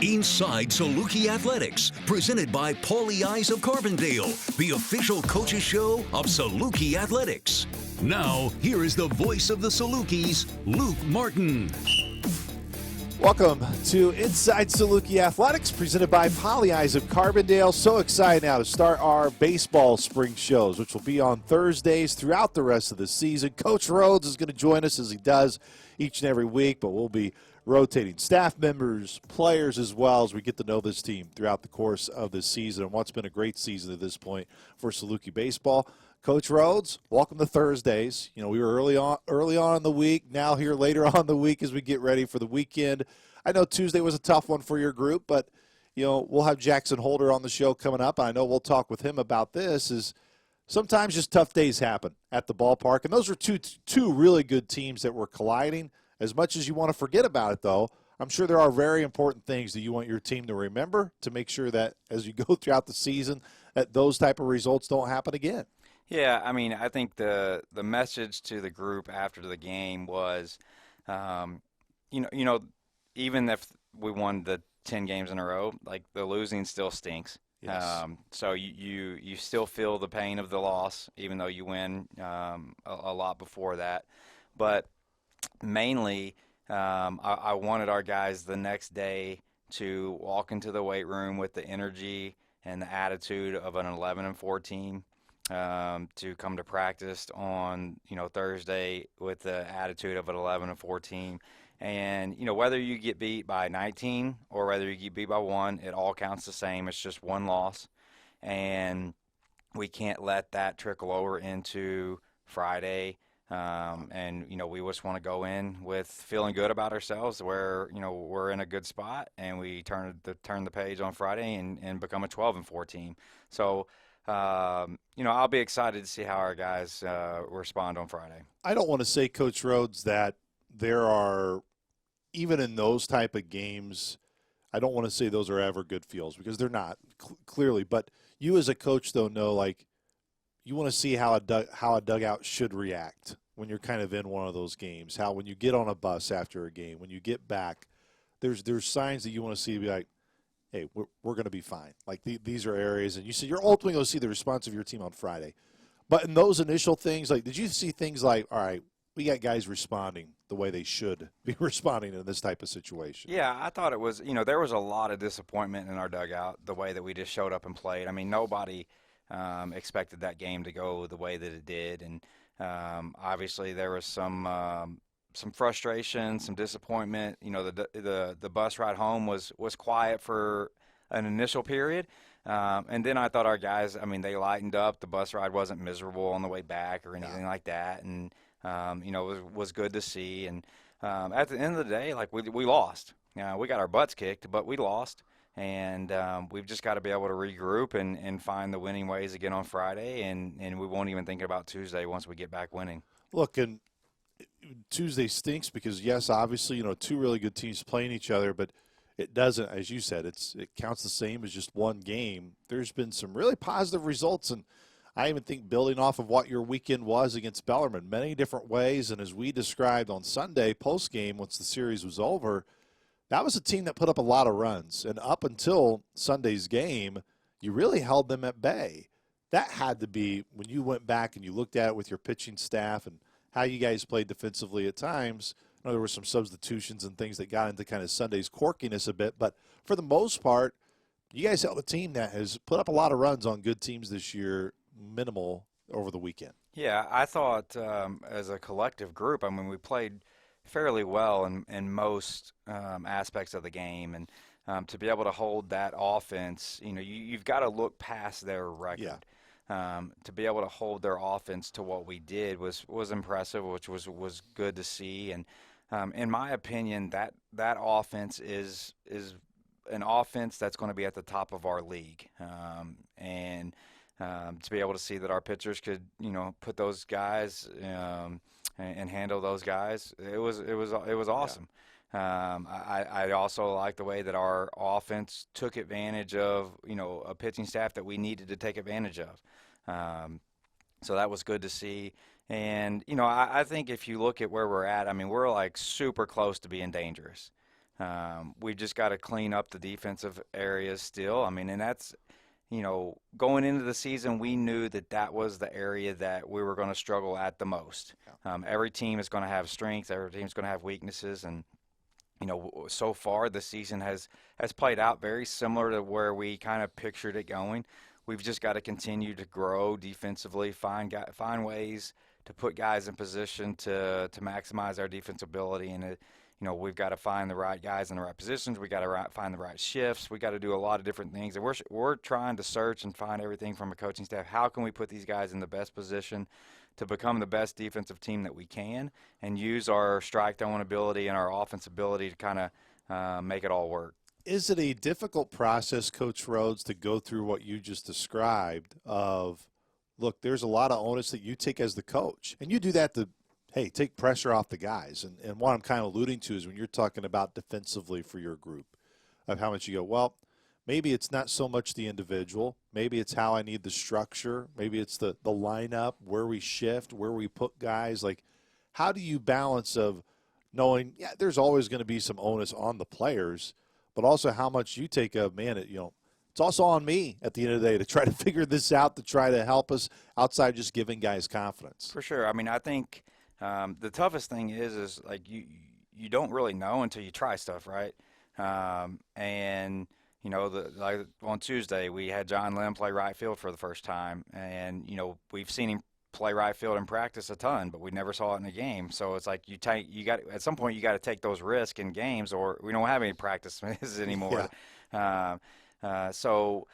Inside Saluki Athletics, presented by Paulie Eyes of Carbondale, the official coaches show of Saluki Athletics. Now, here is the voice of the Salukis, Luke Martin. Welcome to Inside Saluki Athletics, presented by Paulie Eyes of Carbondale. So excited now to start our baseball spring shows, which will be on Thursdays throughout the rest of the season. Coach Rhodes is going to join us as he does each and every week, but we'll be rotating staff members, players as well, as we get to know this team throughout the course of this season and what's been a great season at this point for Saluki baseball. Coach Rhodes, welcome to Thursdays. You know, we were early on in the week, now here later on in the week as we get ready for the weekend. I know Tuesday was a tough one for your group, but, you know, we'll have Jackson Holder on the show coming up. I know we'll talk with him about this. Is sometimes just tough days happen at the ballpark, and those are two really good teams that were colliding. As much as you want to forget about it, though, I'm sure there are very important things that you want your team to remember to make sure that as you go throughout the season that those type of results don't happen again. Yeah, I mean, I think the message to the group after the game was, you know, even if we won the 10 games in a row, like the losing still stinks. Yes. So you still feel the pain of the loss, even though you win a lot before that. But mainly, I wanted our guys the next day to walk into the weight room with the energy and the attitude of an 11-4 team, to come to practice on, you know, Thursday with the attitude of an 11-4 team. And, you know, whether you get beat by 19 or whether you get beat by 1, it all counts the same. It's just one loss. And we can't let that trickle over into Friday. And, you know, we just want to go in with feeling good about ourselves where, you know, we're in a good spot and we turn the page on Friday and become a 12-4 team. So, you know, I'll be excited to see how our guys respond on Friday. I don't want to say, Coach Rhodes, that there are, even in those type of games, I don't want to say those are ever good feels because they're not, clearly. But you as a coach, though, know, like, you want to see how a dugout should react when you're kind of in one of those games. How when you get on a bus after a game, when you get back, there's signs that you want to see to be like, hey, we're going to be fine. Like these are areas, and you see you're ultimately going to see the response of your team on Friday. But in those initial things, like, did you see things like, all right, we got guys responding the way they should be responding in this type of situation? Yeah, I thought it was, you know, there was a lot of disappointment in our dugout the way that we just showed up and played. I mean, nobody expected that game to go the way that it did, and obviously there was some frustration, some disappointment. You know, the bus ride home was quiet for an initial period, and then I thought our guys, I mean, they lightened up. The bus ride wasn't miserable on the way back or anything like that, and you know, it was good to see. And at the end of the day, like we lost. We got our butts kicked, but we lost. And we've just got to be able to regroup and find the winning ways again on Friday, and we won't even think about Tuesday once we get back winning. Look, and Tuesday stinks because, yes, obviously, you know, two really good teams playing each other, but it doesn't, as you said, it counts the same as just one game. There's been some really positive results, and I even think building off of what your weekend was against Bellarmine, many different ways, and as we described on Sunday post-game once the series was over, that was a team that put up a lot of runs. And up until Sunday's game, you really held them at bay. That had to be, when you went back and you looked at it with your pitching staff and how you guys played defensively at times. I know there were some substitutions and things that got into kind of Sunday's quirkiness a bit. But for the most part, you guys held a team that has put up a lot of runs on good teams this year, minimal over the weekend. Yeah, I thought as a collective group, I mean, we played fairly well in most aspects of the game, and to be able to hold that offense, you've got to look past their Yeah. record. To be able to hold their offense to what we did was impressive, which was good to see. And in my opinion, that offense is an offense that's going to be at the top of our league. And to be able to see that our pitchers could, put those guys and handle those guys, it was awesome. I also like the way that our offense took advantage of, a pitching staff that we needed to take advantage of. So that was good to see. And, I think if you look at where we're at, I mean, we're like super close to being dangerous. We've just got to clean up the defensive areas still. I mean, and that's, going into the season, we knew that was the area that we were going to struggle at the most. Every team is going to have strengths, every team's going to have weaknesses, and so far the season has played out very similar to where we kind of pictured it going. We've just got to continue to grow defensively, find ways to put guys in position to maximize our defensibility, and we've got to find the right guys in the right positions. We got to find the right shifts. We got to do a lot of different things, and we're trying to search and find everything from a coaching staff. How can we put these guys in the best position to become the best defensive team that we can, and use our strike throwing ability and our offense ability to kind of make it all work? Is it a difficult process, Coach Rhodes, to go through what you just described of, look, there's a lot of onus that you take as the coach, and you do that to, hey, take pressure off the guys. And what I'm kind of alluding to is when you're talking about defensively for your group, of how much you go, well, maybe it's not so much the individual. Maybe it's how I need the structure. Maybe it's the lineup, where we shift, where we put guys. Like, how do you balance of knowing, yeah, there's always going to be some onus on the players, but also how much you take a, man, it's also on me at the end of the day to try to figure this out, to try to help us outside just giving guys confidence. For sure. I mean, I think the toughest thing is like you don't really know until you try stuff, right? And like on Tuesday we had John Lim play right field for the first time, and we've seen him play right field in practice a ton, but we never saw it in a game. So it's like at some point you got to take those risks in games, or we don't have any practice anymore. Yeah. So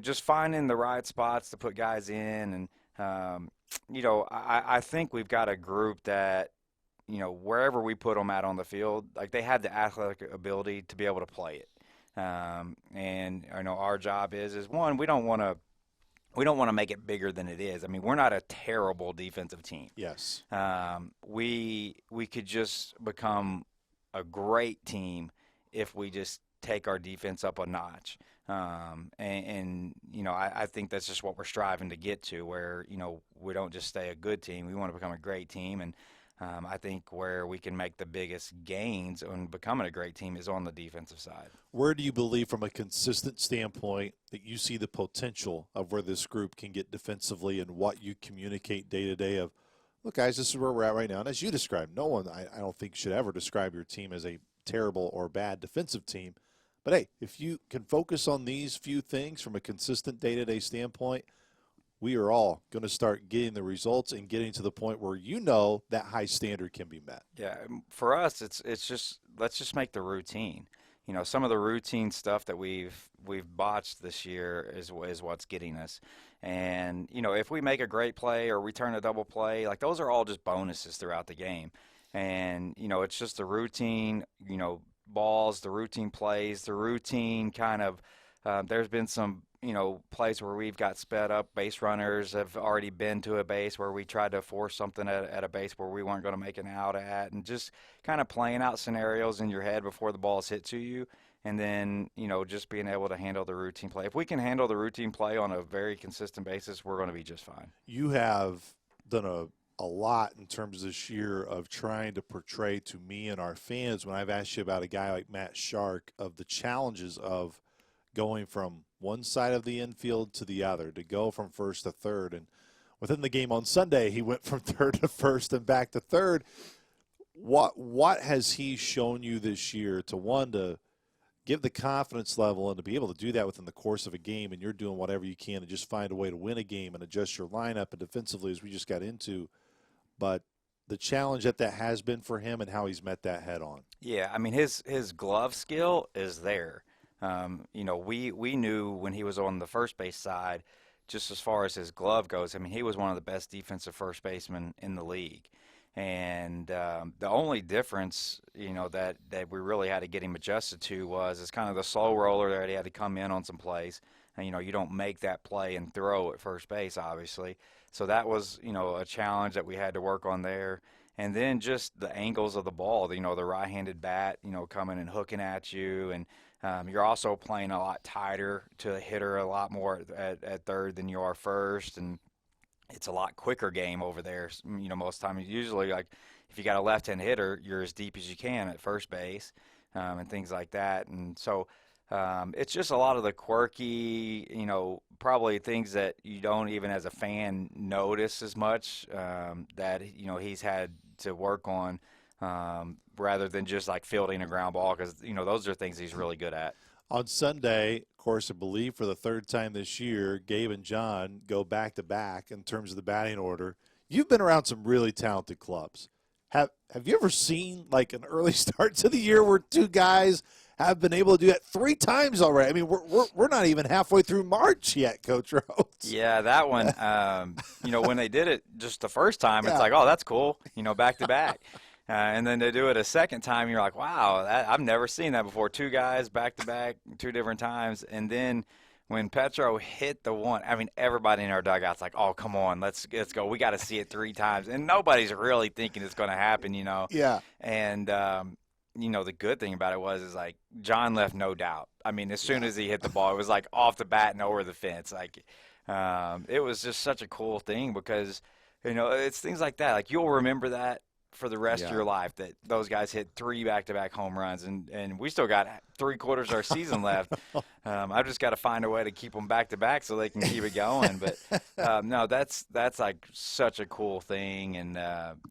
just finding the right spots to put guys in, and I think we've got a group that wherever we put them out on the field, like they have the athletic ability to be able to play it. And our job is one, we don't want to make it bigger than it is. I mean, we're not a terrible defensive team. Yes. We could just become a great team if we just take our defense up a notch. I think that's just what we're striving to get to, where, we don't just stay a good team. We want to become a great team. And I think where we can make the biggest gains on becoming a great team is on the defensive side. Where do you believe, from a consistent standpoint, that you see the potential of where this group can get defensively, and what you communicate day to day of, look, guys, this is where we're at right now. And as you described, no one, I don't think, should ever describe your team as a terrible or bad defensive team. But, hey, if you can focus on these few things from a consistent day-to-day standpoint, we are all going to start getting the results and getting to the point where that high standard can be met. Yeah, for us, it's just, let's just make the routine. Some of the routine stuff that we've botched this year is what's getting us. And, if we make a great play or we turn a double play, like those are all just bonuses throughout the game. And, it's just the routine, balls, the routine plays, the routine kind of there's been some, plays where we've got sped up. Base runners have already been to a base where we tried to force something at a base where we weren't going to make an out at, and just kind of playing out scenarios in your head before the ball is hit to you, and then, just being able to handle the routine play. If we can handle the routine play on a very consistent basis, we're going to be just fine. You have done a lot in terms this year of trying to portray to me and our fans, when I've asked you about a guy like Matt Shark, of the challenges of going from one side of the infield to the other, to go from first to third. And within the game on Sunday, he went from third to first and back to third. What has he shown you this year to give the confidence level, and to be able to do that within the course of a game, and you're doing whatever you can to just find a way to win a game and adjust your lineup and defensively, as we just got into? But the challenge that has been for him and how he's met that head on. Yeah, I mean his glove skill is there. We knew when he was on the first base side, just as far as his glove goes. I mean, he was one of the best defensive first basemen in the league. And the only difference, that we really had to get him adjusted to was it's kind of the slow roller that he had to come in on some plays. And, you don't make that play and throw at first base, obviously. So that was, a challenge that we had to work on there. And then just the angles of the ball, the right-handed bat, coming and hooking at you. And you're also playing a lot tighter to a hitter a lot more at third than you are first. And it's a lot quicker game over there. Most times, usually, like if you got a left-hand hitter, you're as deep as you can at first base, and things like that. And so it's just a lot of the quirky, probably things that you don't even as a fan notice as much, that he's had to work on, rather than just like fielding a ground ball, because those are things he's really good at. On Sunday, of course, I believe for the third time this year, Gabe and John go back-to-back in terms of the batting order. You've been around some really talented clubs. Have you ever seen like an early start to the year where two guys have been able to do that 3 times already? I mean, we're not even halfway through March yet, Coach Rhodes. Yeah, that one, when they did it just the first time, It's like, oh, that's cool, back-to-back. And then they do it a second time, you're like, wow, I've never seen that before. 2 guys back-to-back, 2 different times. And then when Petro hit the one, I mean, everybody in our dugout's like, oh, come on, let's go. We got to see it 3 times. And nobody's really thinking it's going to happen, Yeah. And, the good thing about it is like John left no doubt. I mean, as soon as he hit the ball, it was like off the bat and over the fence. Like, it was just such a cool thing because, it's things like that. Like, you'll remember that for the rest of your life, that those guys hit 3 back-to-back home runs, and we still got 3/4 of our season left. I've just got to find a way to keep them back-to-back so they can keep it going. But no, that's like such a cool thing, and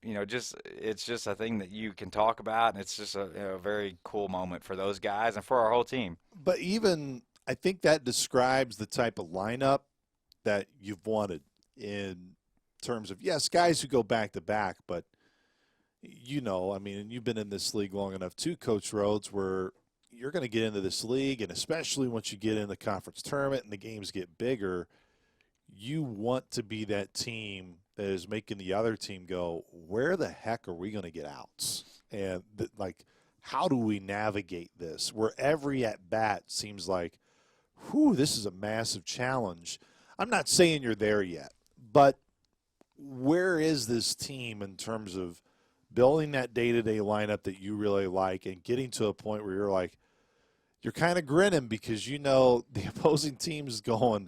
it's just a thing that you can talk about, and it's just a very cool moment for those guys and for our whole team. But even I think that describes the type of lineup that you've wanted in terms of, yes, guys who go back-to-back, but I mean, and you've been in this league long enough too, Coach Rhodes, where you're going to get into this league, and especially once you get in the conference tournament and the games get bigger, you want to be that team that is making the other team go, where the heck are we going to get outs? And, how do we navigate this? Where every at-bat seems like, this is a massive challenge. I'm not saying you're there yet, but where is this team in terms of building that day-to-day lineup that you really like and getting to a point where you're kind of grinning because the opposing team's going,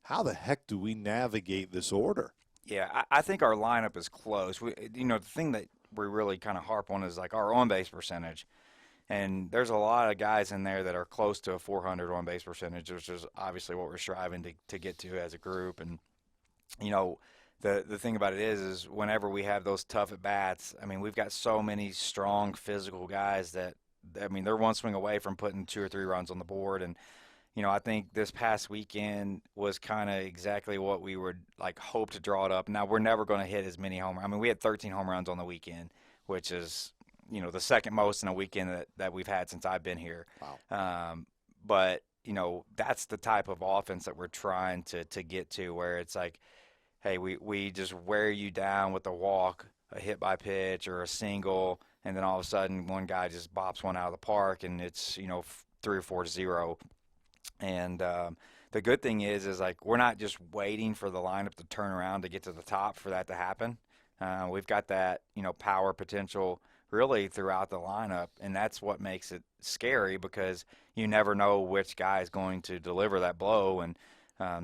how the heck do we navigate this order? Yeah, I think our lineup is close. The thing that we really kind of harp on is like our on-base percentage. And there's a lot of guys in there that are close to a 400 on-base percentage, which is obviously what we're striving to get to as a group. And, the thing about it is whenever we have those tough at-bats, I mean, we've got so many strong physical guys that, I mean, they're one swing away from putting 2 or 3 runs on the board. And, I think this past weekend was kind of exactly what we would, hope to draw it up. Now, we're never going to hit as many home runs. I mean, we had 13 home runs on the weekend, which is, the second most in a weekend that we've had since I've been here. Wow. But, that's the type of offense that we're trying to get to, where it's like, hey, we just wear you down with a walk, a hit by pitch, or a single, and then all of a sudden one guy just bops one out of the park, and it's 3 or 4-0. And the good thing is like we're not just waiting for the lineup to turn around to get to the top for that to happen. We've got that power potential really throughout the lineup, and that's what makes it scary because you never know which guy is going to deliver that blow, and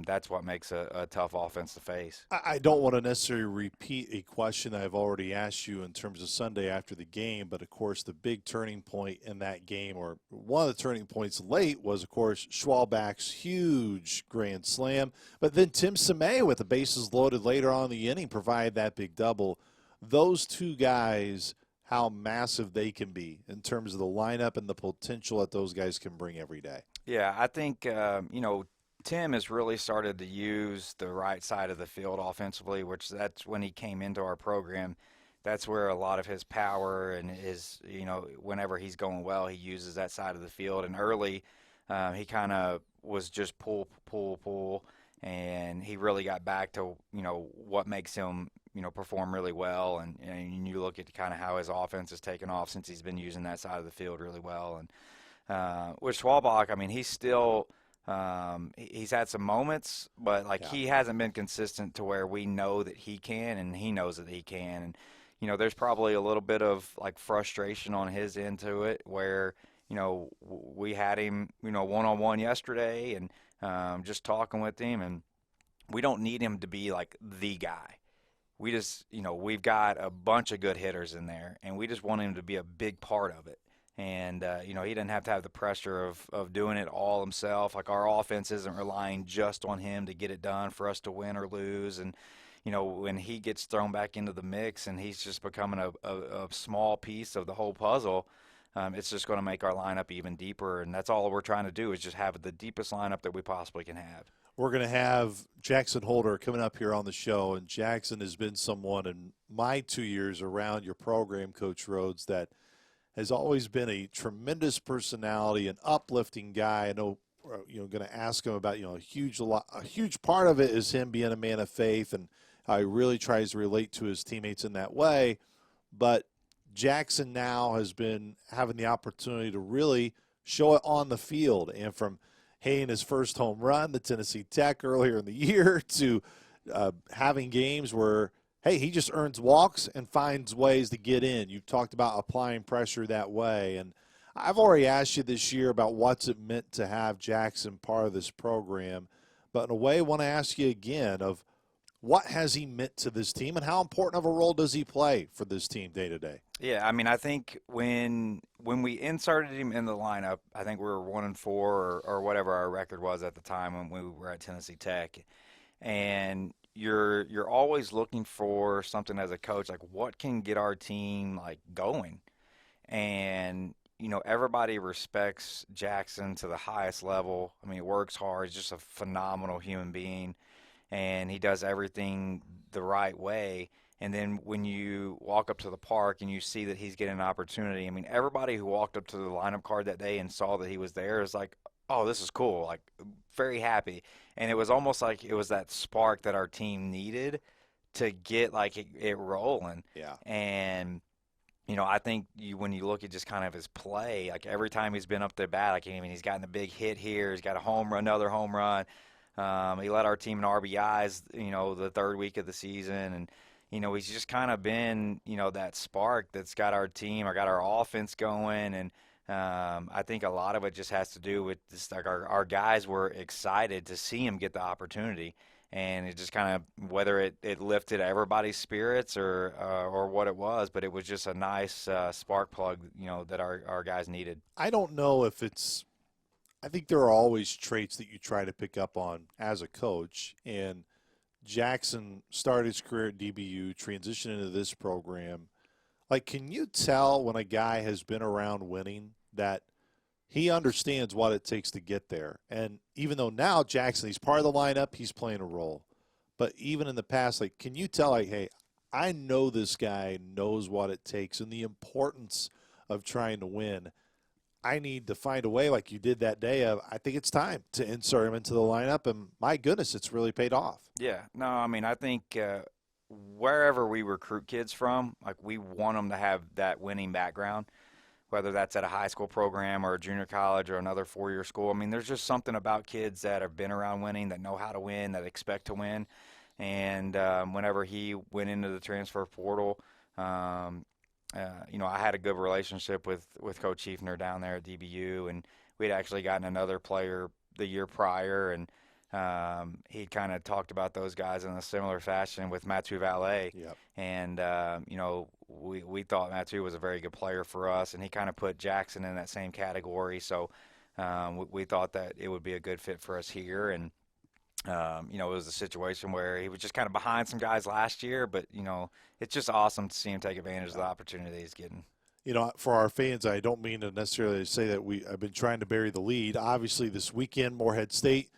that's what makes a tough offense to face. I don't want to necessarily repeat a question I've already asked you in terms of Sunday after the game, but, of course, the big turning point in that game, or one of the turning points late, was, of course, Schwalbach's huge grand slam. But then Tim Semay, with the bases loaded later on in the inning, provided that big double. Those 2 guys, how massive they can be in terms of the lineup and the potential that those guys can bring every day. Yeah, I think, Tim has really started to use the right side of the field offensively, which that's when he came into our program. that's where a lot of his power and his, whenever he's going well, he uses that side of the field. And early, he kind of was just pull, pull, pull, and he really got back to, what makes him, perform really well. And you look at kind of how his offense has taken off since he's been using that side of the field really well. And with Schwalbach, I mean, he's still he's had some moments, but he hasn't been consistent to where we know that he can, and he knows that he can. And there's probably a little bit of frustration on his end to it, where we had him one-on-one yesterday, and just talking with him, and we don't need him to be the guy. We just we've got a bunch of good hitters in there, and we just want him to be a big part of it. And, he didn't have to have the pressure of doing it all himself. Our offense isn't relying just on him to get it done for us to win or lose. And, when he gets thrown back into the mix and he's just becoming a small piece of the whole puzzle, it's just going to make our lineup even deeper. And that's all we're trying to do, is just have the deepest lineup that we possibly can have. We're going to have Jackson Holder coming up here on the show, and Jackson has been someone in my 2 years around your program, Coach Rhodes, that has always been a tremendous personality, an uplifting guy. I know, going to ask him about, a huge part of it is him being a man of faith and how he really tries to relate to his teammates in that way. But Jackson now has been having the opportunity to really show it on the field, and from hitting his first home run to Tennessee Tech earlier in the year to having games where, hey, he just earns walks and finds ways to get in. You've talked about applying pressure that way. And I've already asked you this year about what's it meant to have Jackson part of this program. But in a way, I want to ask you again of what has he meant to this team, and how important of a role does he play for this team day to day? Yeah, I mean, I think when we inserted him in the lineup, I think we were 1-4 or whatever our record was at the time when we were at Tennessee Tech. And you're always looking for something as a coach, what can get our team going. And everybody respects Jackson to the highest level. I mean, he works hard. He's just a phenomenal human being, and he does everything the right way. And then when you walk up to the park and you see that he's getting an opportunity, I mean, everybody who walked up to the lineup card that day and saw that he was there is oh, this is cool, very happy. And it was almost like it was that spark that our team needed to get it rolling. Yeah. And I think when you look at just kind of his play, every time he's been up to bat, he's gotten a big hit here, he's got a home run, another home run. He led our team in RBIs, the third week of the season, and he's just kind of been that spark that's got our team, or got our offense going. And I think a lot of it just has to do with this, our guys were excited to see him get the opportunity, and it just kind of, whether it lifted everybody's spirits or what it was, but it was just a nice spark plug, that our guys needed. I don't know if I think there are always traits that you try to pick up on as a coach, and Jackson started his career at DBU, transitioned into this program. Can you tell when a guy has been around winning that he understands what it takes to get there? And even though now Jackson, he's part of the lineup, he's playing a role. But even in the past, can you tell, hey, I know this guy knows what it takes and the importance of trying to win. I need to find a way, like you did that day, I think it's time to insert him into the lineup, and my goodness, it's really paid off. Yeah. No, I mean, I think wherever we recruit kids from, we want them to have that winning background, whether that's at a high school program or a junior college or another four-year school. I mean, there's just something about kids that have been around winning, that know how to win, that expect to win. And whenever he went into the transfer portal, I had a good relationship with Coach Chiefner down there at DBU, and we'd actually gotten another player the year prior, and he kind of talked about those guys in a similar fashion with Mathieu Valet. Yep. And, we thought Mathieu was a very good player for us, and he kind of put Jackson in that same category. So we thought that it would be a good fit for us here. And, it was a situation where he was just kind of behind some guys last year, but, it's just awesome to see him take advantage of the opportunity he's getting. For our fans, I don't mean to necessarily say that I've been trying to bury the lead. Obviously, this weekend, Morehead State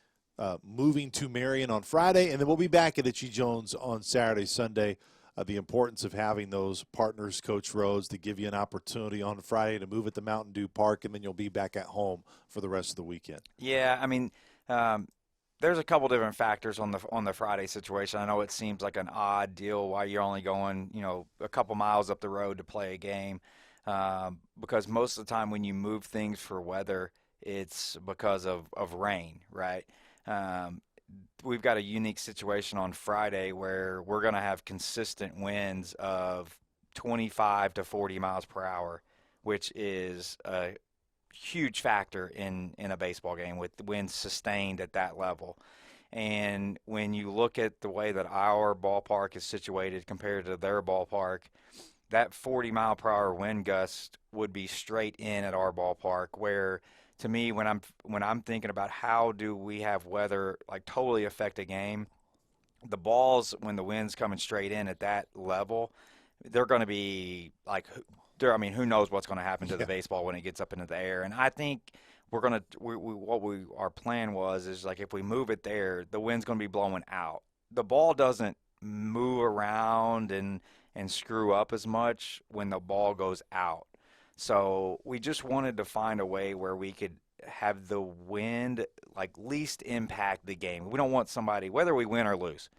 moving to Marion on Friday, and then we'll be back at Itchy Jones on Saturday, Sunday the importance of having those partners, Coach Rhodes, to give you an opportunity on Friday to move it to Mountain Dew Park, and then you'll be back at home for the rest of the weekend. Yeah, I mean, there's a couple different factors on the Friday situation. I know it seems like an odd deal why you're only going, a couple miles up the road to play a game, because most of the time when you move things for weather, it's because of rain, right? We've got a unique situation on Friday where we're going to have consistent winds of 25 to 40 miles per hour, which is a huge factor in a baseball game with the winds sustained at that level. And when you look at the way that our ballpark is situated compared to their ballpark, that 40 mile per hour wind gust would be straight in at our ballpark, where to me, when I'm thinking about how do we have weather like totally affect a game, the balls, when the wind's coming straight in at that level, they're going to be like, who knows what's going to happen to the baseball when it gets up into the air. And I think our plan is like if we move it there, the wind's going to be blowing out. The ball doesn't move around and screw up as much when the ball goes out. So we just wanted to find a way where we could have the wind like least impact the game. We don't want somebody, whether we win or lose,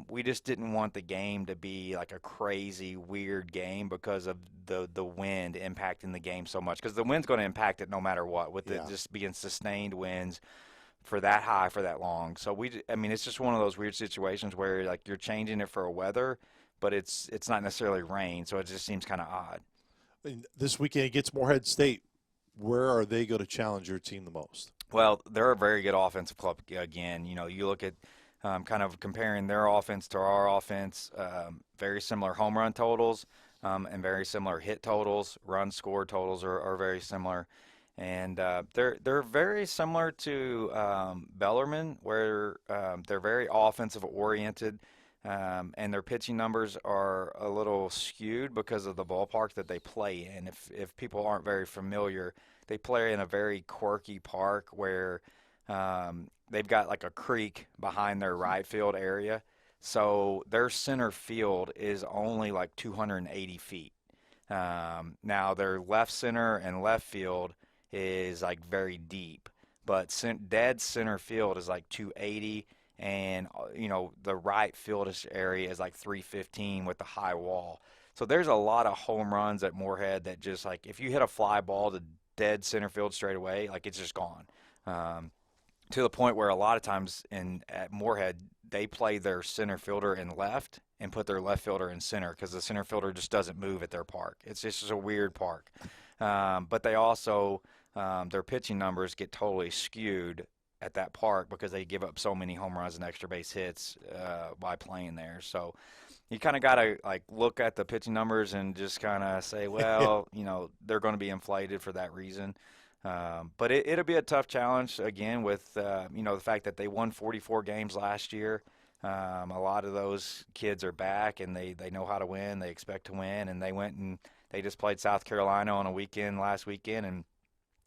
we just didn't want the game to be like a crazy, weird game because of the wind impacting the game so much. Because the wind's going to impact it no matter what, with it just being sustained winds for that high for that long. So it's just one of those weird situations where like you're changing it for a weather, but it's not necessarily rain, so it just seems kind of odd. This weekend against Morehead State, where are they going to challenge your team the most? Well, they're a very good offensive club again. You look at kind of comparing their offense to our offense, very similar home run totals and very similar hit totals. Run score totals are very similar. And they're very similar to Bellarmine, where they're very offensive oriented. And their pitching numbers are a little skewed because of the ballpark that they play in. If people aren't very familiar, they play in a very quirky park where they've got like a creek behind their right field area. So their center field is only like 280 feet. Now their left center and left field is like very deep, but dead center field is like 280. And, the right fieldish area is like 315 with the high wall. So there's a lot of home runs at Morehead that just like if you hit a fly ball to dead center field straight away, like it's just gone. To the point where a lot of times at Morehead, they play their center fielder in left and put their left fielder in center because the center fielder just doesn't move at their park. It's just a weird park. But they also, their pitching numbers get totally skewed at that park because they give up so many home runs and extra base hits by playing there. So you kind of got to like look at the pitching numbers and just kind of say, well, they're going to be inflated for that reason. But it'll be a tough challenge again with the fact that they won 44 games last year. A lot of those kids are back and they know how to win. They expect to win, and they went and they just played South Carolina on a weekend last weekend, and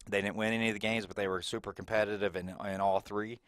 they didn't win any of the games, but they were super competitive in all three.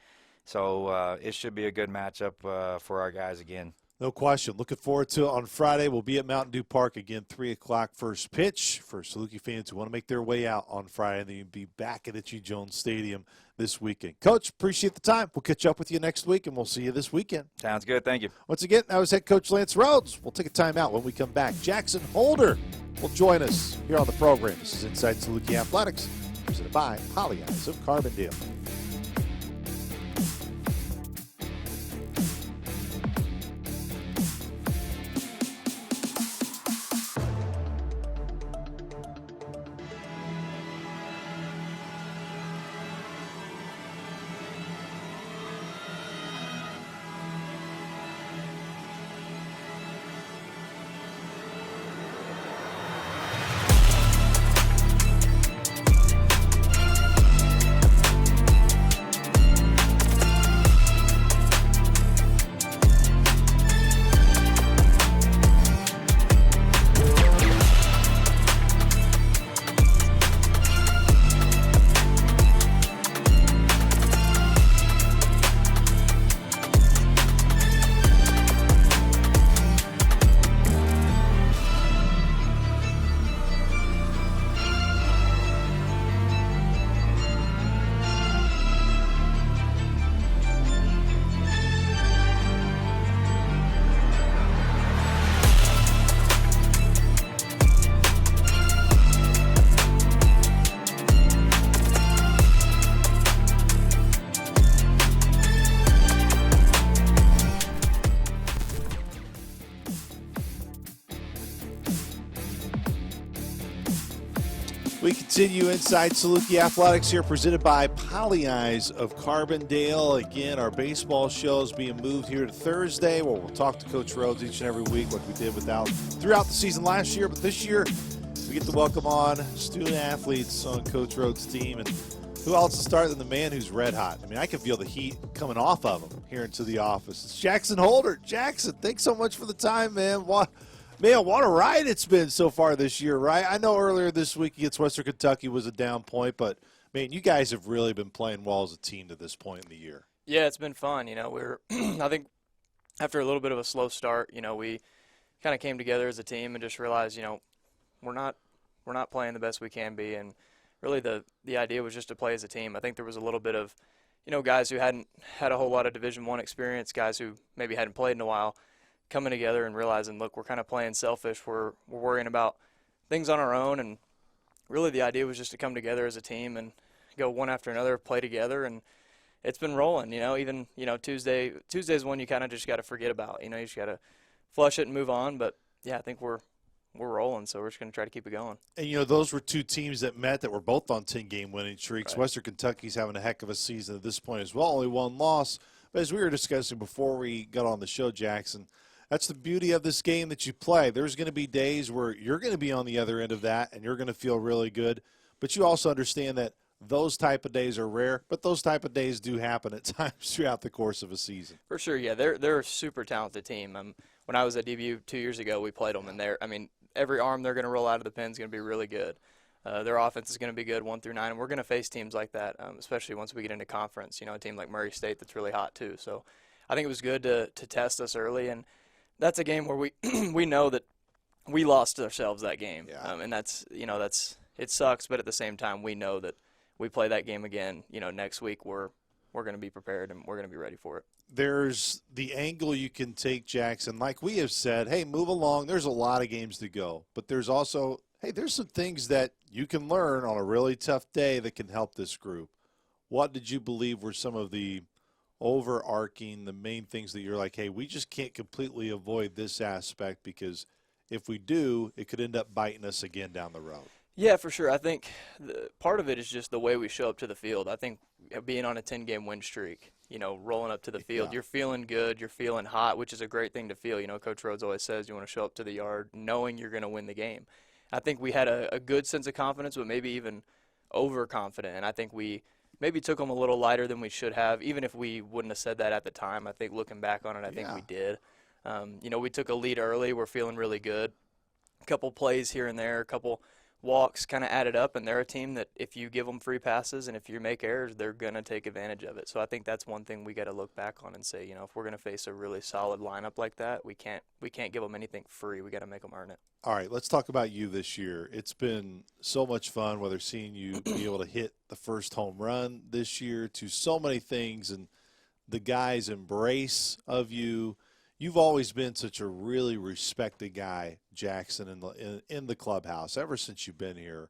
So it should be a good matchup for our guys again. No question. Looking forward to it on Friday. We'll be at Mountain Dew Park again, 3 o'clock first pitch for Saluki fans who want to make their way out on Friday. And then you'll be back at Itchy Jones Stadium this weekend. Coach, appreciate the time. We'll catch up with you next week, and we'll see you this weekend. Sounds good. Thank you. Once again, that was head coach Lance Rhodes. We'll take a timeout. When we come back, Jackson Holder will join us here on the program. This is Inside Saluki Athletics, presented by Poly Eyes of Carbondale. We continue Inside Saluki Athletics here, presented by Poly Eyes of Carbondale. Again, our baseball show is being moved here to Thursday, where we'll talk to Coach Rhodes each and every week, like we did throughout the season last year. But this year, we get to welcome on student athletes on Coach Rhodes' team. And who else to start than the man who's red hot? I mean, I can feel the heat coming off of him here into the office. It's Jackson Holder. Jackson, thanks so much for the time, man. Man, what a ride it's been so far this year, right? I know earlier this week against Western Kentucky was a down point, but, man, you guys have really been playing well as a team to this point in the year. Yeah, it's been fun. We're I think after a little bit of a slow start, we kind of came together as a team and just realized, we're not playing the best we can be, and really the idea was just to play as a team. I think there was a little bit of, guys who hadn't had a whole lot of Division I experience, guys who maybe hadn't played in a while, coming together and realizing, look, we're kind of playing selfish. We're worrying about things on our own, and really the idea was just to come together as a team and go one after another, play together, and it's been rolling. Even Tuesday's one you kind of just got to forget about. You just got to flush it and move on. But yeah, I think we're rolling, so we're just going to try to keep it going. And those were two teams that met that were both on 10-game winning streaks. Right. Western Kentucky's having a heck of a season at this point as well, only one loss. But as we were discussing before we got on the show, Jackson, that's the beauty of this game that you play. There's going to be days where you're going to be on the other end of that and you're going to feel really good. But you also understand that those type of days are rare, but those type of days do happen at times throughout the course of a season. For sure, yeah. They're a super talented team. When I was at DBU 2 years ago, we played them, and every arm they're going to roll out of the pen is going to be really good. Their offense is going to be good 1 through 9, and we're going to face teams like that, especially once we get into conference. A team like Murray State that's really hot too. So I think it was good to test us early, and that's a game where we we know that we lost ourselves that game, and that's it sucks, but at the same time we know that we play that game again. Next week we're going to be prepared and we're going to be ready for it. There's the angle you can take, Jackson. Like we have said, hey, move along. There's a lot of games to go, but there's also, hey, there's some things that you can learn on a really tough day that can help this group. What did you believe were some of the overarching, the main things that you're like, hey, we just can't completely avoid this aspect, because if we do, it could end up biting us again down the road? Yeah, for sure. I think part of it is just the way we show up to the field. I think being on a 10-game win streak, rolling up to the field, you're feeling good, you're feeling hot, which is a great thing to feel. Coach Rhodes always says you want to show up to the yard knowing you're going to win the game. I think we had a good sense of confidence, but maybe even overconfident, and I think we maybe took them a little lighter than we should have, even if we wouldn't have said that at the time. I think looking back on it, I think we did. We took a lead early. We're feeling really good. A couple plays here and there, a couple walks kind of added up, and they're a team that if you give them free passes and if you make errors, they're going to take advantage of it. So I think that's one thing we got to look back on and say, if we're going to face a really solid lineup like that, we can't give them anything free. We got to make them earn it. All right, let's talk about you this year. It's been so much fun, whether seeing you be able to hit the first home run this year, to so many things, and the guys' embrace of you. You've always been such a really respected guy, Jackson, in the clubhouse ever since you've been here.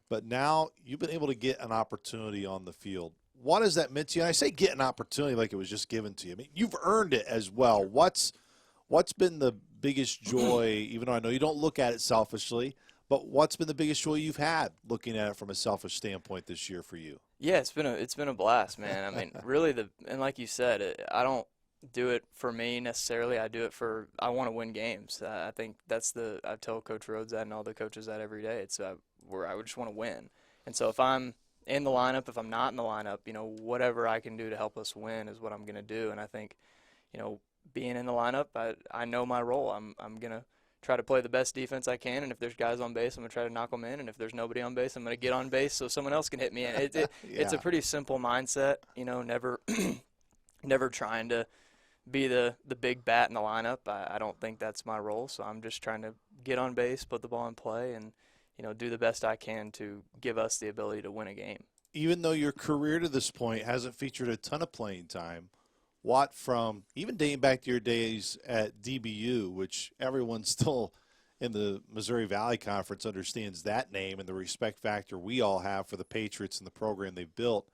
But now you've been able to get an opportunity on the field. What has that meant to you? And I say get an opportunity like it was just given to you. You've earned it as well. What's been the biggest joy, even though I know you don't look at it selfishly, but what's been the biggest joy you've had looking at it from a selfish standpoint this year for you? Yeah, it's been a blast, man. Really, and like you said, I don't do it for me necessarily. I want to win games. I think I tell Coach Rhodes that and all the coaches that every day. It's where I would just want to win. And so if I'm in the lineup, if I'm not in the lineup, whatever I can do to help us win is what I'm going to do. And I think, being in the lineup, I know my role. I'm going to try to play the best defense I can, and if there's guys on base, I'm going to try to knock them in, and if there's nobody on base, I'm going to get on base so someone else can hit me in. It's a pretty simple mindset, never trying to be the big bat in the lineup. I don't think that's my role, so I'm just trying to get on base, put the ball in play, and do the best I can to give us the ability to win a game. Even though your career to this point hasn't featured a ton of playing time, Watt, from even dating back to your days at DBU, which everyone still in the Missouri Valley Conference understands that name and the respect factor we all have for the Patriots and the program they've built,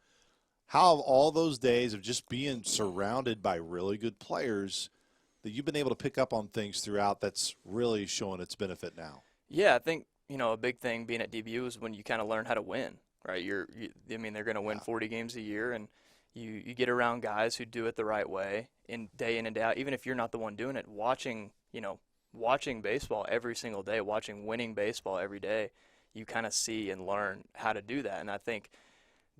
how have all those days of just being surrounded by really good players that you've been able to pick up on things throughout that's really showing its benefit now? Yeah, I think a big thing being at DBU is when you kind of learn how to win, right? I mean, they're going to win 40 games a year, and you get around guys who do it the right way in and day out. Even if you're not the one doing it, watching baseball every single day, watching winning baseball every day, you kind of see and learn how to do that. And I think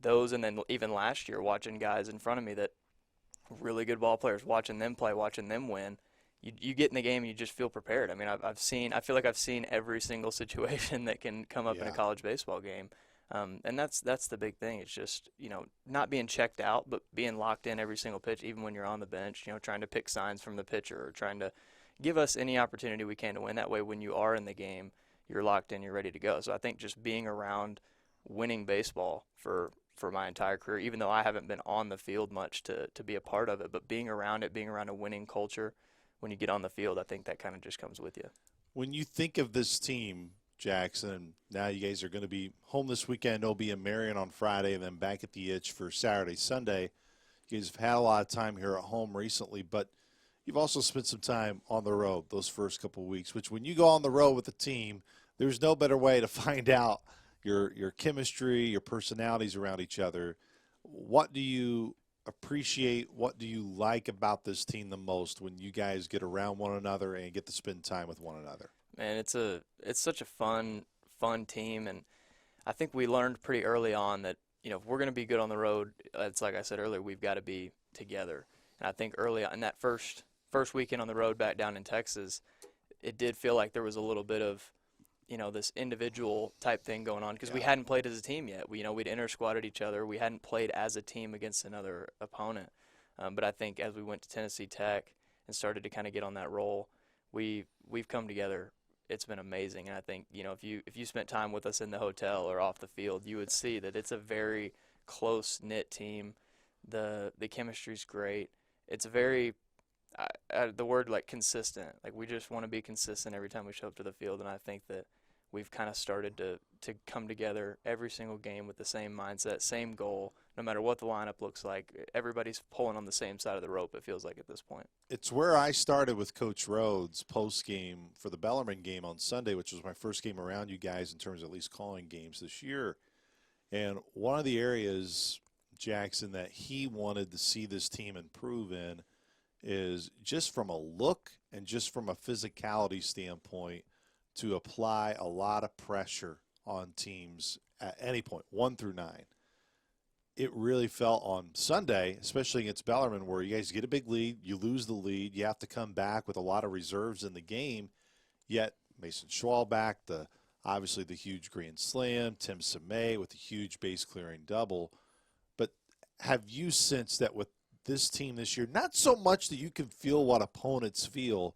those, and then even last year, watching guys in front of me that really good ball players, watching them play, watching them win, you get in the game and you just feel prepared. I mean, I feel like I've seen every single situation that can come up in a college baseball game. And that's the big thing. It's just, not being checked out, but being locked in every single pitch, even when you're on the bench, trying to pick signs from the pitcher or trying to give us any opportunity we can to win. That way, when you are in the game, you're locked in, you're ready to go. So I think just being around winning baseball for my entire career, even though I haven't been on the field much to be a part of it, but being around it, being around a winning culture, when you get on the field, I think that kind of just comes with you. When you think of this team, Jackson, now you guys are going to be home this weekend. They'll be in Marion on Friday and then back at the Itch for Saturday, Sunday. You guys have had a lot of time here at home recently, but you've also spent some time on the road those first couple of weeks, which when you go on the road with the team, there's no better way to find out your chemistry, your personalities around each other. What do you appreciate? What do you like about this team the most when you guys get around one another and get to spend time with one another? Man, it's such a fun team, and I think we learned pretty early on that, if we're going to be good on the road, it's like I said earlier, we've got to be together. And I think early on, in that first weekend on the road back down in Texas, it did feel like there was a little bit of, this individual type thing going on because we hadn't played as a team yet. We'd inter-squatted each other. We hadn't played as a team against another opponent. But I think as we went to Tennessee Tech and started to kind of get on that roll, we've come together. It's been amazing. And I think, if you spent time with us in the hotel or off the field, you would see that it's a very close-knit team. The chemistry's great. It's very the word like consistent. Like we just want to be consistent every time we show up to the field, and I think that we've kind of started to come together every single game with the same mindset, same goal, no matter what the lineup looks like. Everybody's pulling on the same side of the rope, it feels like at this point. It's where I started with Coach Rhodes post-game for the Bellarmine game on Sunday, which was my first game around you guys in terms of at least calling games this year. And one of the areas, Jackson, that he wanted to see this team improve in is just from a look and just from a physicality standpoint to apply a lot of pressure on teams at any point, 1 through 9. It really felt on Sunday, especially against Bellarmine, where you guys get a big lead, you lose the lead, you have to come back with a lot of reserves in the game, yet Mason Schwalbach, obviously the huge grand slam, Tim Samay with the huge base-clearing double. But have you sensed that with this team this year, not so much that you can feel what opponents feel,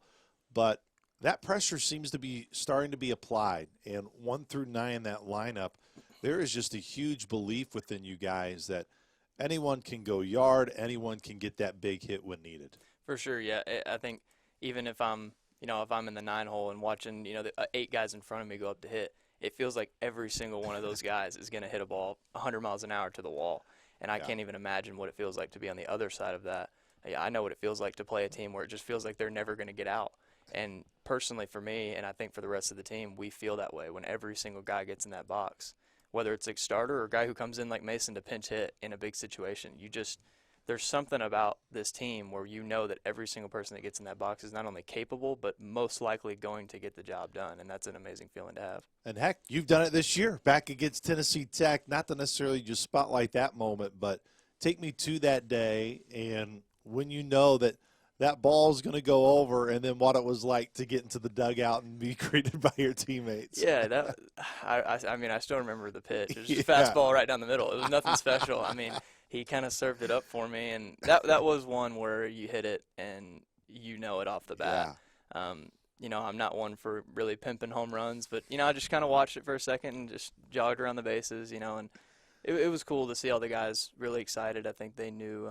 but that pressure seems to be starting to be applied. And 1 through 9, that lineup, there is just a huge belief within you guys that anyone can go yard, anyone can get that big hit when needed. For sure, yeah. I think even if I'm in the 9 hole and watching, the 8 guys in front of me go up to hit, it feels like every single one of those guys is going to hit a ball 100 miles an hour to the wall. And I can't even imagine what it feels like to be on the other side of that. I know what it feels like to play a team where it just feels like they're never going to get out. And personally for me, and I think for the rest of the team, we feel that way when every single guy gets in that box. Whether it's a starter or a guy who comes in like Mason to pinch hit in a big situation, there's something about this team where that every single person that gets in that box is not only capable, but most likely going to get the job done, and that's an amazing feeling to have. And, heck, you've done it this year back against Tennessee Tech, not to necessarily just spotlight that moment, but take me to that day and when you know that ball is going to go over, and then what it was like to get into the dugout and be greeted by your teammates. Yeah, I still remember the pitch. It was just a fastball right down the middle. It was nothing special. I mean, he kind of served it up for me, and that was one where you hit it and it off the bat. Yeah. I'm not one for really pimping home runs, but, I just kind of watched it for a second and just jogged around the bases, and it was cool to see all the guys really excited. I think they knew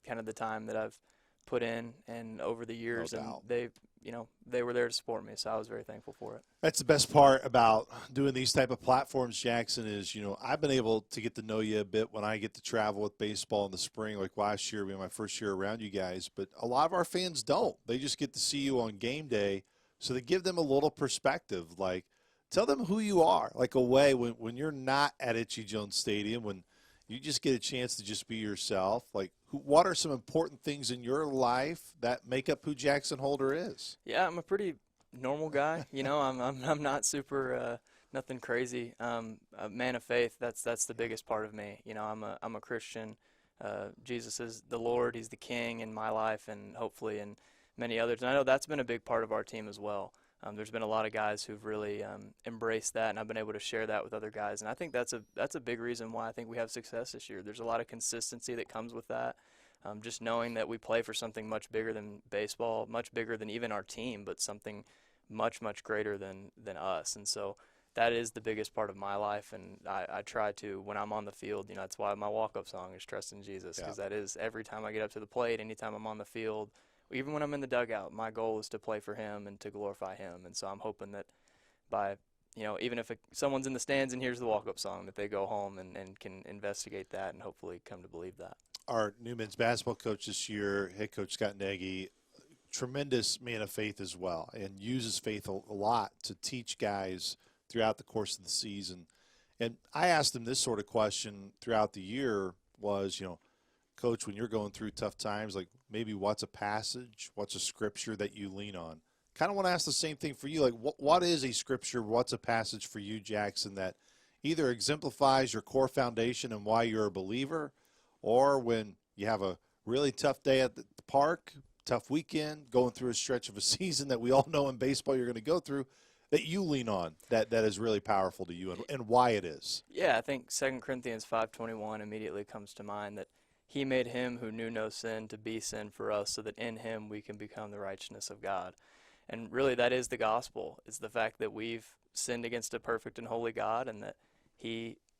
kind of the time that I've put in and over the years, and they were there to support me, so I was very thankful for it. That's the best part about doing these type of platforms, Jackson, is I've been able to get to know you a bit when I get to travel with baseball in the spring, like last year being my first year around you guys, but a lot of our fans don't. They just get to see you on game day, so they give them a little perspective, like Tell them who you are, like away when you're not at Itchy Jones Stadium, when you just get a chance to just be yourself. Like, what are some important things in your life that make up who Jackson Holder is? Yeah, I'm a pretty normal guy. I'm not super nothing crazy. A man of faith. That's the biggest part of me. I'm a Christian. Jesus is the Lord. He's the King in my life, and hopefully in many others. And I know that's been a big part of our team as well. There's been a lot of guys who've really embraced that, and I've been able to share that with other guys. And I think that's a big reason why I think we have success this year. There's a lot of consistency that comes with that. Just knowing that we play for something much bigger than baseball, much bigger than even our team, but something much, much greater than us. And so that is the biggest part of my life, and I try to, when I'm on the field, that's why my walk-up song is Trust in Jesus, because that is every time I get up to the plate, anytime I'm on the field, even when I'm in the dugout, my goal is to play for him and to glorify him. And so I'm hoping that by, even if someone's in the stands and hears the walk-up song, that they go home and can investigate that and hopefully come to believe that. Our new men's basketball coach this year, head coach Scott Nagy, tremendous man of faith as well, and uses faith a lot to teach guys throughout the course of the season. And I asked him this sort of question throughout the year was, Coach, when you're going through tough times, like maybe what's a passage, what's a scripture that you lean on? Kind of want to ask the same thing for you. Like, what is a scripture, what's a passage for you, Jackson, that either exemplifies your core foundation and why you're a believer, or when you have a really tough day at the park, tough weekend, going through a stretch of a season that we all know in baseball you're going to go through, that you lean on, that is really powerful to you, and why it is? Yeah, I think 2 Corinthians 5:21 immediately comes to mind, that he made him who knew no sin to be sin for us, so that in him we can become the righteousness of God. And really that is the gospel. It's the fact that we've sinned against a perfect and holy God, and that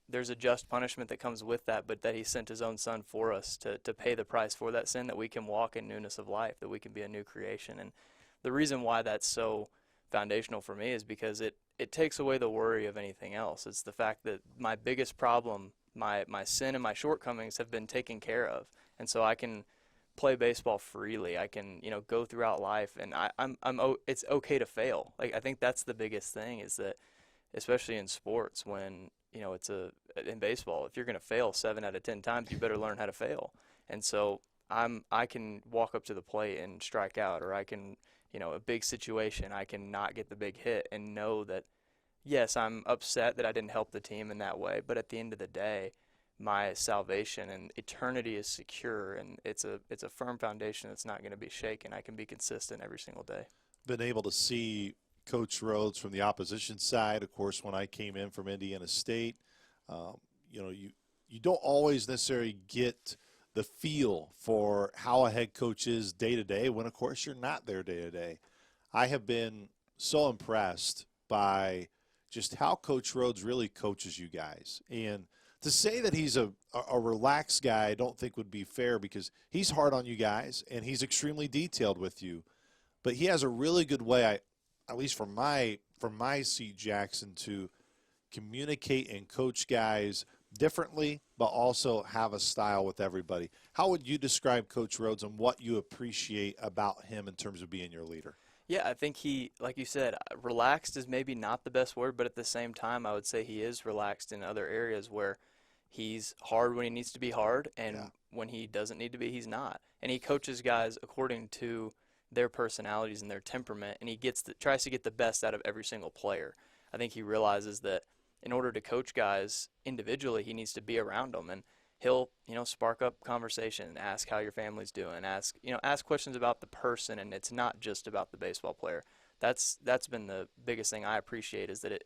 there's a just punishment that comes with that, but that he sent his own son for us to pay the price for that sin, that we can walk in newness of life, that we can be a new creation. And the reason why that's so foundational for me is because it takes away the worry of anything else. It's the fact that my biggest problem, my sin and my shortcomings, have been taken care of, and so I can play baseball freely. I can go throughout life, and it's okay to fail. Like, I think that's the biggest thing, is that especially in sports, when in baseball, if you're going to fail 7 out of 10 times, you better learn how to fail. And so I can walk up to the plate and strike out, or I can a big situation, I can not get the big hit, and know that, yes, I'm upset that I didn't help the team in that way, but at the end of the day, my salvation and eternity is secure, and it's a firm foundation that's not going to be shaken. I can be consistent every single day. Been able to see Coach Rhodes from the opposition side. Of course, when I came in from Indiana State, you don't always necessarily get the feel for how a head coach is day to day when, of course, you're not there day to day. I have been so impressed by just how Coach Rhodes really coaches you guys. And to say that he's a relaxed guy, I don't think would be fair, because he's hard on you guys and he's extremely detailed with you. But he has a really good way, at least from my seat, Jackson, to communicate and coach guys differently, but also have a style with everybody. How would you describe Coach Rhodes and what you appreciate about him in terms of being your leader? Yeah, I think he, like you said, relaxed is maybe not the best word, but at the same time, I would say he is relaxed in other areas where he's hard when he needs to be hard, and when he doesn't need to be, he's not. And he coaches guys according to their personalities and their temperament, and he tries to get the best out of every single player. I think he realizes that in order to coach guys individually, he needs to be around them, and he'll spark up conversation, ask how your family's doing, ask questions about the person, and it's not just about the baseball player. That's been the biggest thing I appreciate, is that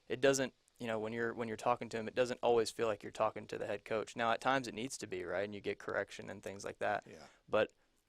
it doesn't, when you're talking to him, it doesn't always feel like you're talking to the head coach. Now at times it needs to be, right, and you get correction and things like that. Yeah. But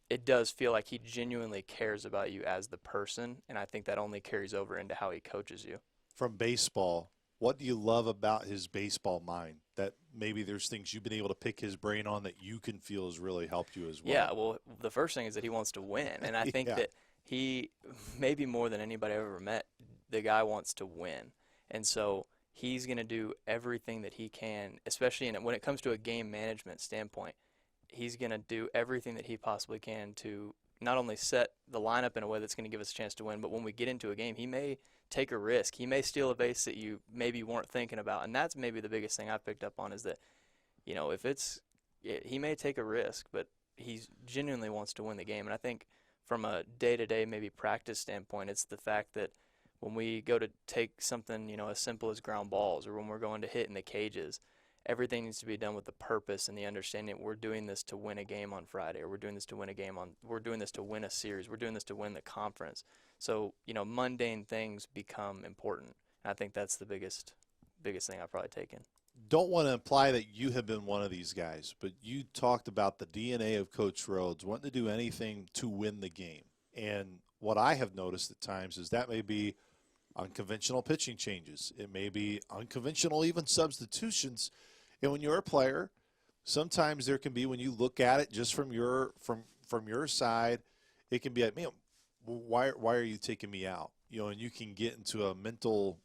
it does feel like he genuinely cares about you as the person, and I think that only carries over into how he coaches you. From baseball, what do you love about his baseball mind that maybe there's things you've been able to pick his brain on that you can feel has really helped you as well? Yeah, well, the first thing is that he wants to win, and I think that he, maybe more than anybody I've ever met, the guy wants to win. And so he's going to do everything that he can, especially when it comes to a game management standpoint. He's going to do everything that he possibly can to not only set the lineup in a way that's going to give us a chance to win. But when we get into a game, he may take a risk. He may steal a base that you maybe weren't thinking about. And that's maybe the biggest thing I've picked up on is that, he may take a risk, but he genuinely wants to win the game. And I think from a day-to-day maybe practice standpoint, it's the fact that when we go to take something, as simple as ground balls, or when we're going to hit in the cages, everything needs to be done with the purpose and the understanding that we're doing this to win a game on Friday, or we're doing this to win a series, we're doing this to win the conference. So, mundane things become important. And I think that's the biggest thing I've probably taken. Don't want to imply that you have been one of these guys, but you talked about the DNA of Coach Rhodes, wanting to do anything to win the game. And what I have noticed at times is that may be unconventional pitching changes. It may be unconventional even substitutions. And when you're a player, sometimes there can be, when you look at it just from your side, it can be like, man, why are you taking me out? And you can get into a mental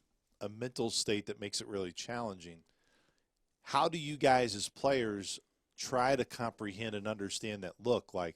state that makes it really challenging. How do you guys as players try to comprehend and understand that, look, like,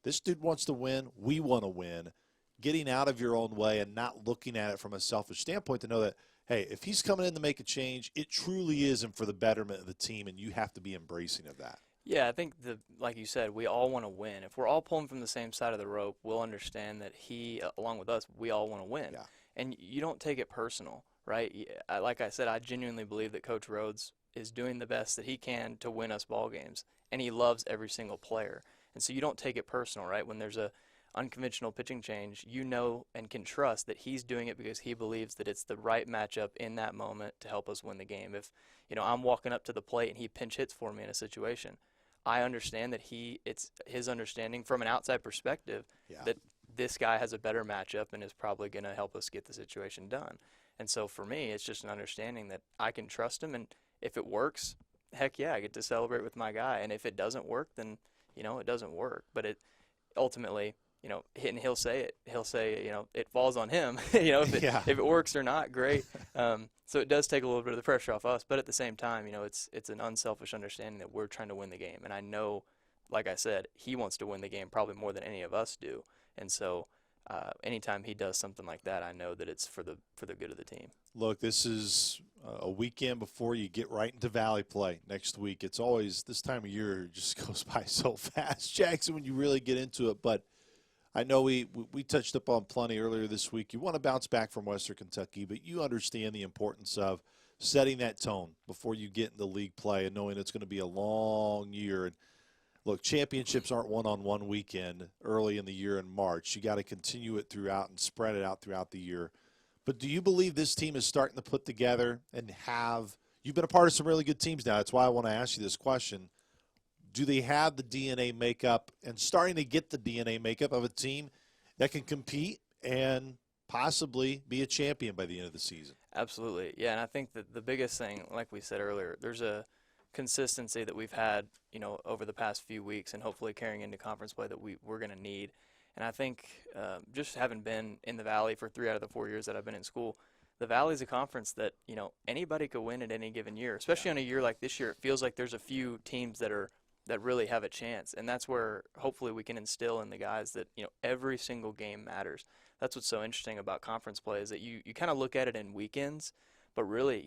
this dude wants to win, we want to win, getting out of your own way and not looking at it from a selfish standpoint to know that, hey, if he's coming in to make a change, it truly isn't for the betterment of the team, and you have to be embracing of that. Yeah, I think, like you said, we all want to win. If we're all pulling from the same side of the rope, we'll understand that he, along with us, we all want to win. Yeah. And you don't take it personal, right? Like I said, I genuinely believe that Coach Rhodes is doing the best that he can to win us ball games, and he loves every single player. And so you don't take it personal, right? When there's a unconventional pitching change, and can trust that he's doing it because he believes that it's the right matchup in that moment to help us win the game. If, I'm walking up to the plate and he pinch hits for me in a situation, I understand that it's his understanding from an outside perspective that this guy has a better matchup and is probably going to help us get the situation done. And so for me, it's just an understanding that I can trust him, and if it works, heck yeah, I get to celebrate with my guy. And if it doesn't work, then, it doesn't work. But it ultimately, he'll say it. He'll say, it falls on him, if it works or not, great. So it does take a little bit of the pressure off us. But at the same time, it's an unselfish understanding that we're trying to win the game. And I know, like I said, he wants to win the game probably more than any of us do. And so anytime he does something like that, I know that it's for the good of the team. Look, this is a weekend before you get right into Valley play next week. It's always, this time of year just goes by so fast, Jackson, when you really get into it. But I know we touched up on plenty earlier this week. You want to bounce back from Western Kentucky, but you understand the importance of setting that tone before you get into league play and knowing it's going to be a long year. And look, championships aren't won on one weekend early in the year in March. You got to continue it throughout and spread it out throughout the year. But do you believe this team is starting to put together and you've been a part of some really good teams now. That's why I want to ask you this question. Do they have the DNA makeup and starting to get the DNA makeup of a team that can compete and possibly be a champion by the end of the season? Absolutely. Yeah, and I think that the biggest thing, like we said earlier, there's a consistency that we've had, over the past few weeks and hopefully carrying into conference play that we're going to need. And I think just having been in the Valley for 3 out of the 4 years that I've been in school, the Valley is a conference that, anybody could win at any given year, especially on a year like this year. It feels like there's a few teams that really have a chance. And that's where hopefully we can instill in the guys that, every single game matters. That's what's so interesting about conference play is that you kind of look at it in weekends, but really,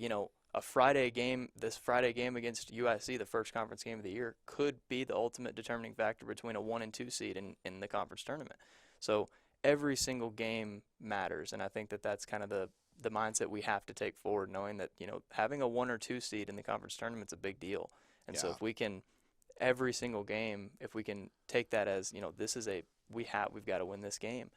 a Friday game, this Friday game against UIC, the first conference game of the year, could be the ultimate determining factor between a 1 and 2 seed in the conference tournament. So every single game matters, and I think that that's kind of the mindset we have to take forward, knowing that, having a 1 or 2 seed in the conference tournament is a big deal. And so if we can, every single game, if we can take that as, this is we've got to win this game,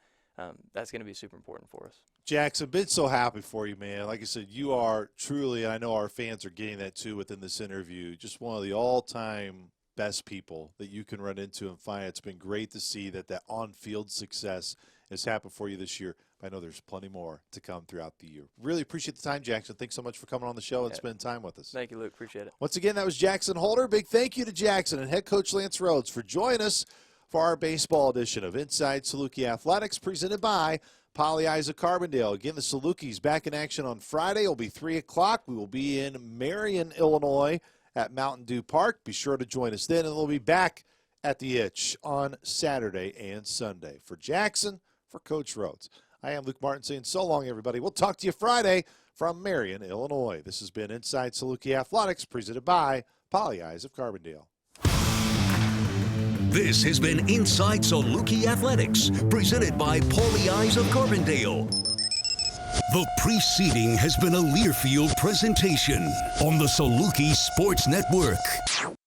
that's going to be super important for us. Jackson, been so happy for you, man. Like I said, you are truly, and I know our fans are getting that too within this interview, just one of the all-time best people that you can run into and find. It's been great to see that on-field success has happened for you this year. But I know there's plenty more to come throughout the year. Really appreciate the time, Jackson. Thanks so much for coming on the show and spending time with us. Thank you, Luke. Appreciate it. Once again, that was Jackson Holder. Big thank you to Jackson and head coach Lance Rhodes for joining us for our baseball edition of Inside Saluki Athletics, presented by Poly Eyes of Carbondale. Again, the Salukis back in action on Friday. It'll be 3 o'clock. We will be in Marion, Illinois at Mountain Dew Park. Be sure to join us then, and we'll be back at the Itch on Saturday and Sunday. For Jackson, for Coach Rhodes. I am Luke Martin saying so long, everybody. We'll talk to you Friday from Marion, Illinois. This has been Inside Saluki Athletics, presented by Poly Eyes of Carbondale. This has been Inside Saluki Athletics, presented by Poly Eyes of Carbondale. The preceding has been a Learfield presentation on the Saluki Sports Network.